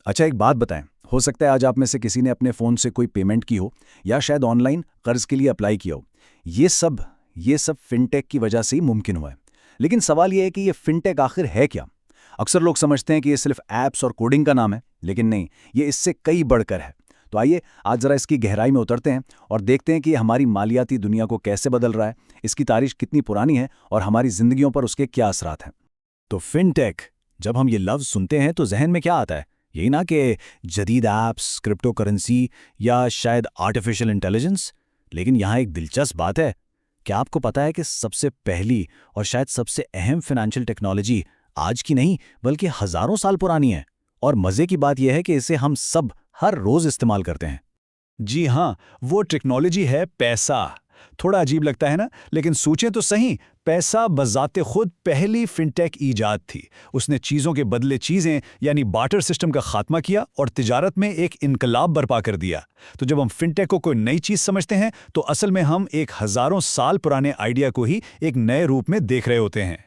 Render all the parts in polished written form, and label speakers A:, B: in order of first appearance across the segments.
A: अच्छा, एक बात बताएं, हो सकता है आज आप में से किसी ने अपने फ़ोन से कोई पेमेंट की हो या शायद ऑनलाइन कर्ज के लिए अप्लाई किया हो। ये सब फिनटेक की वजह से ही मुमकिन हुआ है। लेकिन सवाल ये है कि ये फिनटेक आखिर है क्या? अक्सर लोग समझते हैं कि ये सिर्फ ऐप्स और कोडिंग का नाम है, लेकिन नहीं, ये इससे कई बढ़कर है। तो आइए आज ज़रा इसकी गहराई में उतरते हैं और देखते हैं कि ये हमारी मालियाती दुनिया को कैसे बदल रहा है, इसकी तारीख कितनी पुरानी है और हमारी ज़िंदगियों पर उसके क्या असरात हैं। तो फिनटेक, जब हम ये लफ्ज़ सुनते हैं तो जहन में क्या आता है? यही ना कि जदीद ऐप्स, क्रिप्टो करेंसी या शायद आर्टिफिशियल इंटेलिजेंस। लेकिन यहाँ एक दिलचस्प बात है। क्या आपको पता है कि सबसे पहली और शायद सबसे अहम फाइनेंशियल टेक्नोलॉजी आज की नहीं बल्कि हज़ारों साल पुरानी है? और मज़े की बात यह है कि इसे हम सब हर रोज़ इस्तेमाल करते हैं।
B: जी हाँ, वो टेक्नोलॉजी है पैसा। थोड़ा अजीब लगता है ना, लेकिन सोचें तो सही, पैसा बज़ाते खुद पहली फिनटेक ईजाद थी। उसने चीज़ों के बदले चीज़ें यानी बार्टर सिस्टम का खात्मा किया और तिजारत में एक इनकलाब बर्पा कर दिया। तो जब हम फिनटेक को कोई नई चीज़ समझते हैं तो असल में हम एक हज़ारों साल पुराने आइडिया को ही एक नए रूप में देख रहे होते हैं।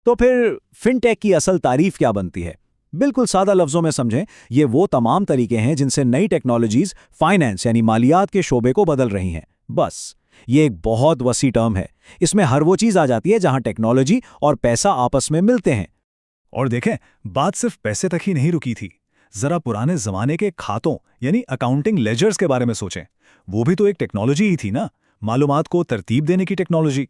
C: तो फिर फिनटेक की असल तारीफ क्या बनती है? बिल्कुल सादा लफ्जों में समझें, ये वो तमाम तरीके हैं जिनसे नई टेक्नोलॉजीज फाइनेंस यानी मालियात के शोबे को बदल रही हैं। बस ये एक बहुत वसी टर्म है। इसमें हर वो चीज आ जाती है जहां टेक्नोलॉजी और पैसा आपस में मिलते हैं।
B: और देखें, बात सिर्फ पैसे तक ही नहीं रुकी थी। जरा पुराने जमाने के खातों यानी अकाउंटिंग लेजर्स के बारे में सोचें। वो भी तो एक टेक्नोलॉजी ही थी ना, मालूमात को तरतीब देने की टेक्नोलॉजी।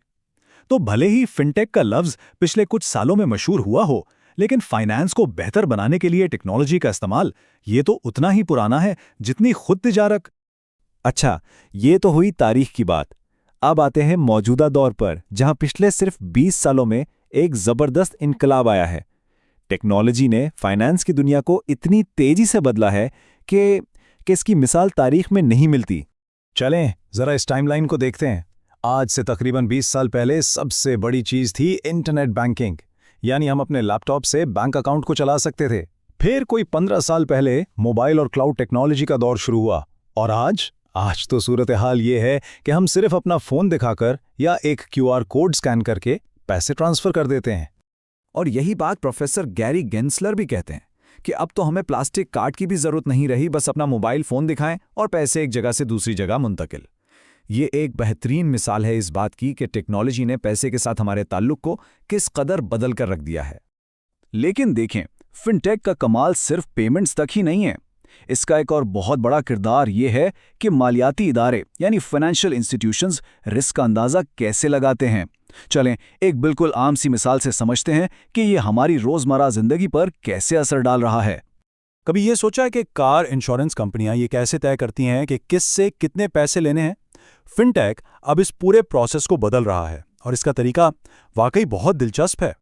B: तो भले ही फिनटेक का लफ्ज पिछले कुछ सालों में मशहूर हुआ हो, लेकिन फाइनेंस को बेहतर बनाने के लिए टेक्नोलॉजी का इस्तेमाल ये तो उतना ही पुराना है जितनी खुद तिजारत।
C: अच्छा, ये तो हुई तारीख की बात। अब आते हैं मौजूदा दौर पर, जहां पिछले सिर्फ 20 सालों में एक जबरदस्त इनकलाब आया है। टेक्नोलॉजी ने फाइनेंस की दुनिया को इतनी तेजी से बदला है कि इसकी मिसाल तारीख में नहीं मिलती।
B: चलें जरा इस टाइमलाइन को देखते हैं। आज से तकरीबन 20 साल पहले सबसे बड़ी चीज थी इंटरनेट बैंकिंग, यानी हम अपने लैपटॉप से बैंक अकाउंट को चला सकते थे। फिर कोई 15 साल पहले मोबाइल और क्लाउड टेक्नोलॉजी का दौर शुरू हुआ। और आज तो सूरत हाल ये है कि हम सिर्फ अपना फोन दिखाकर या एक क्यूआर कोड स्कैन करके पैसे ट्रांसफर कर देते हैं।
A: और यही बात प्रोफेसर गैरी गेंसलर भी कहते हैं कि अब तो हमें प्लास्टिक कार्ड की भी जरूरत नहीं रही, बस अपना मोबाइल फोन दिखाएं और पैसे एक जगह से दूसरी जगह मुंतकिल। ये एक बेहतरीन मिसाल है इस बात की कि टेक्नोलॉजी ने पैसे के साथ हमारे ताल्लुक को किस कदर बदल कर रख दिया है। लेकिन देखें, फिनटेक का कमाल सिर्फ पेमेंट्स तक ही नहीं है। इसका एक और बहुत बड़ा किरदार ये है कि मालियाती इदारे यानी फाइनेंशियल इंस्टीट्यूशंस रिस्क का अंदाज़ा कैसे लगाते हैं। चलें एक बिल्कुल आम सी मिसाल से समझते हैं कि ये हमारी रोज़मर्रा ज़िंदगी पर कैसे असर डाल रहा है।
B: कभी ये सोचा है कि कार इंश्योरेंस कंपनियां ये कैसे तय करती हैं कि किससे कितने पैसे लेने हैं? फिनटेक अब इस पूरे प्रोसेस को बदल रहा है और इसका तरीका वाकई बहुत दिलचस्प है।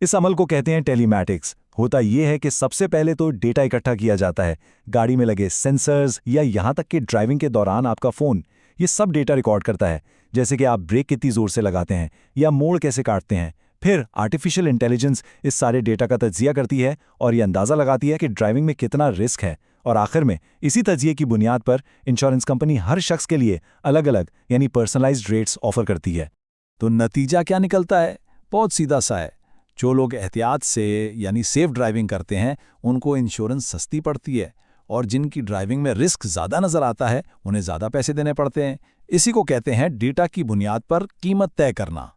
B: इस अमल को कहते हैं टेलीमैटिक्स। होता यह है कि सबसे पहले तो डेटा इकट्ठा किया जाता है। गाड़ी में लगे सेंसर्स या यहाँ तक कि ड्राइविंग के दौरान आपका फ़ोन ये सब डेटा रिकॉर्ड करता है, जैसे कि आप ब्रेक कितनी ज़ोर से लगाते हैं या मोड़ कैसे काटते हैं। फिर आर्टिफिशियल इंटेलिजेंस इस सारे डेटा का तज्जिया करती है और ये अंदाज़ा लगाती है कि ड्राइविंग में कितना रिस्क है। और आखिर में इसी तज्जिए की बुनियाद पर इंश्योरेंस कंपनी हर शख्स के लिए अलग अलग यानी पर्सनलाइज्ड रेट्स ऑफर करती है।
A: तो नतीजा क्या निकलता है? बहुत सीधा सा है। जो लोग एहतियात से यानी सेफ ड्राइविंग करते हैं उनको इंश्योरेंस सस्ती पड़ती है, और जिनकी ड्राइविंग में रिस्क ज़्यादा नज़र आता है उन्हें ज़्यादा पैसे देने पड़ते हैं। इसी को कहते हैं डेटा की बुनियाद पर कीमत तय करना।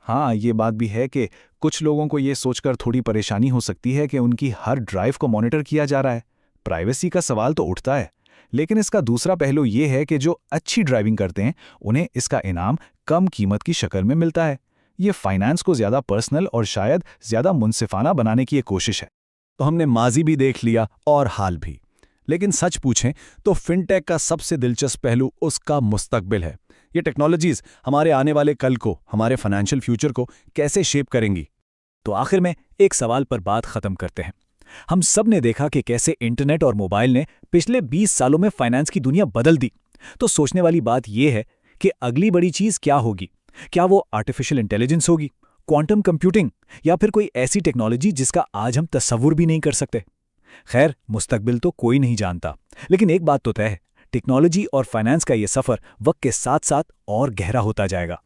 A: हाँ, ये बात भी है कि कुछ लोगों को ये सोचकर थोड़ी परेशानी हो सकती है कि उनकी हर ड्राइव को मॉनिटर किया जा रहा है। प्राइवेसी का सवाल तो उठता है, लेकिन इसका दूसरा पहलू ये है कि जो अच्छी ड्राइविंग करते हैं उन्हें इसका इनाम कम कीमत की शक्ल में मिलता है। ये फाइनेंस को ज़्यादा पर्सनल और शायद ज़्यादा मुनसिफाना बनाने की एक कोशिश है। तो हमने माजी भी देख लिया और हाल भी, लेकिन सच पूछें तो फिनटेक का सबसे दिलचस्प पहलू उसका मुस्तकबिल है। ये टेक्नोलॉजीज़ हमारे आने वाले कल को, हमारे फाइनेंशियल फ्यूचर को कैसे शेप करेंगी। तो आखिर में एक सवाल पर बात ख़त्म करते हैं। हम सब ने देखा कि कैसे इंटरनेट और मोबाइल ने पिछले 20 सालों में फाइनेंस की दुनिया बदल दी। तो सोचने वाली बात यह है कि अगली बड़ी चीज़ क्या होगी? क्या वो आर्टिफिशियल इंटेलिजेंस होगी, क्वांटम कंप्यूटिंग, या फिर कोई ऐसी टेक्नोलॉजी जिसका आज हम तसव्वुर भी नहीं कर सकते? खैर, मुस्तकबिल तो कोई नहीं जानता, लेकिन एक बात तो तय है, टेक्नोलॉजी और फाइनेंस का ये सफ़र वक्त के साथ साथ और गहरा होता जाएगा।